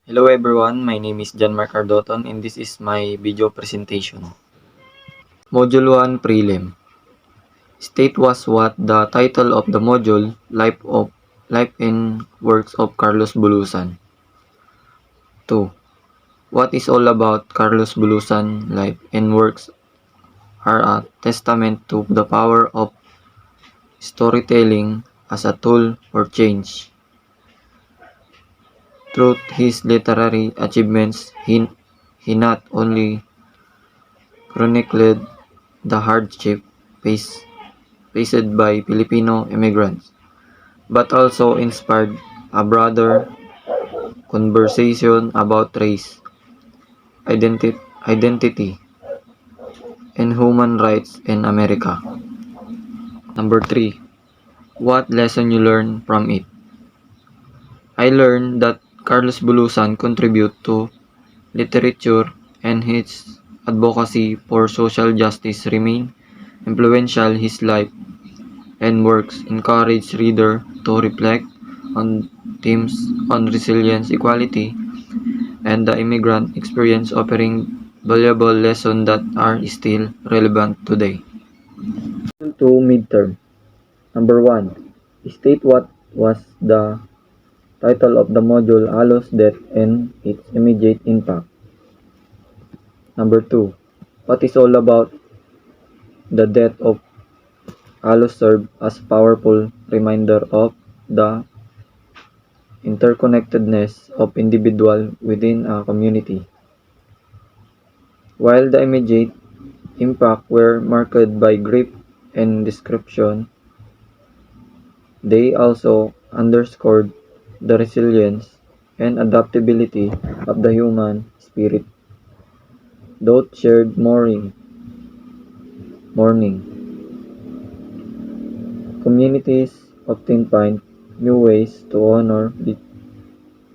Hello everyone, my name is John Mark Ardoton and this is my video presentation. Module 1 Prelim. State was what the title of the module, Life and Works of Carlos Bulusan. 2. What is all about Carlos Bulusan life and works are a testament to the power of storytelling as a tool for change. Through his literary achievements, he not only chronicled the hardship faced by Filipino immigrants, but also inspired a broader conversation about race, identity, and human rights in America. Number 3. What lesson you learn from it? I learned that Carlos Bulusan contributed to literature and his advocacy for social justice remain influential. His life and works encourage readers to reflect on themes on resilience, equality, and the immigrant experience, offering valuable lessons that are still relevant today. To midterm. Number 1. State what was the title of the module Alo's death and its immediate impact. Number 2. What is all about the death of Alo served as a powerful reminder of the interconnectedness of individuals within a community. While the immediate impact were marked by grief and description, they also underscored the resilience and adaptability of the human spirit. Both shared mourning. Communities often find new ways to honor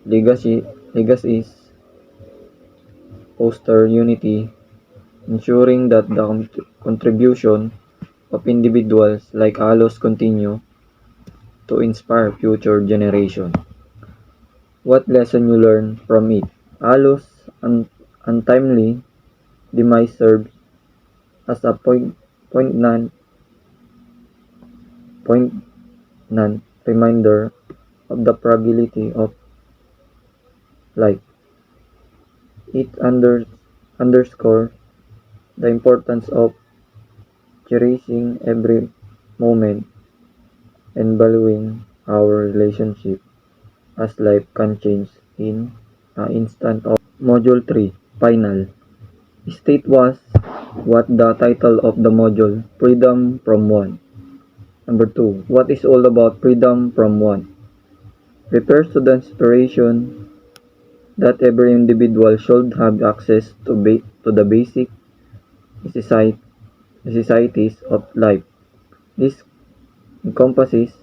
legacies, foster unity, ensuring that the contribution of individuals like Alos continue to inspire future generations. What lesson you learn from it? Alos' untimely demise served as a poignant reminder of the fragility of life. It underscores the importance of cherishing every moment and valuing our relationship as life can change in an instant. Of Module 3 Final. State was what the title of the module Freedom from Want. Number 2. What is all about freedom from want? Refers to the inspiration that every individual should have access to the basic necessities of life. This encompasses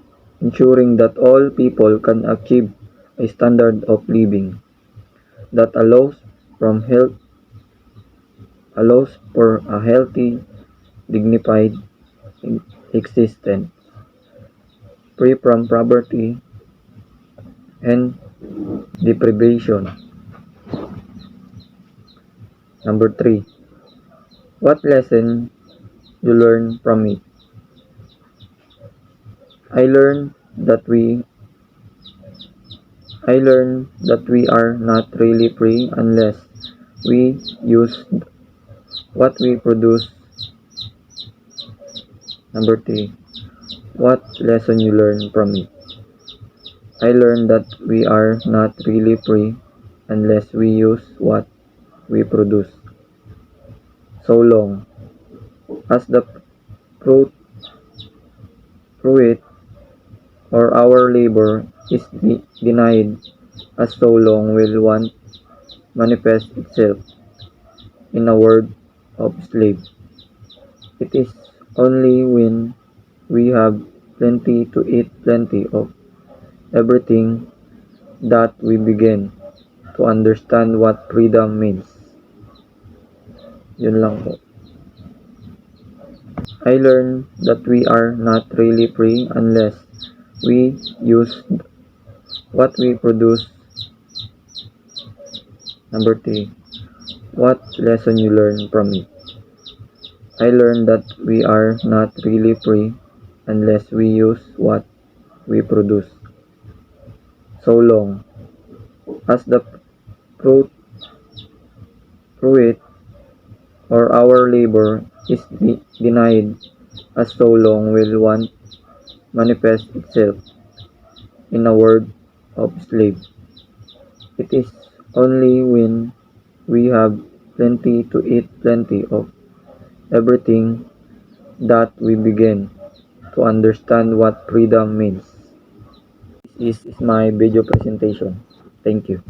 ensuring that all people can achieve a standard of living that allows for a healthy, dignified existence, free from poverty and deprivation. Number 3. What lesson you learn from it? I learned that we are not really free unless we use what we produce. Number 3. What lesson you learn from it? I learned that we are not really free unless we use what we produce. So long as the fruit or our labor is denied, as so long will want manifest itself in a world of slave. It is only when we have plenty to eat plenty of everything that we begin to understand what freedom means. Yun lang po. I learned that we are not really free unless we use what we produce. Number 3. What lesson you learn from it? I learned that we are not really free unless we use what we produce. So long as the fruit, fruit or our labor is denied, as so long will want manifest itself in a word of slave. It is only when we have plenty to eat plenty of everything that we begin to understand what freedom means. This is my video presentation. Thank you.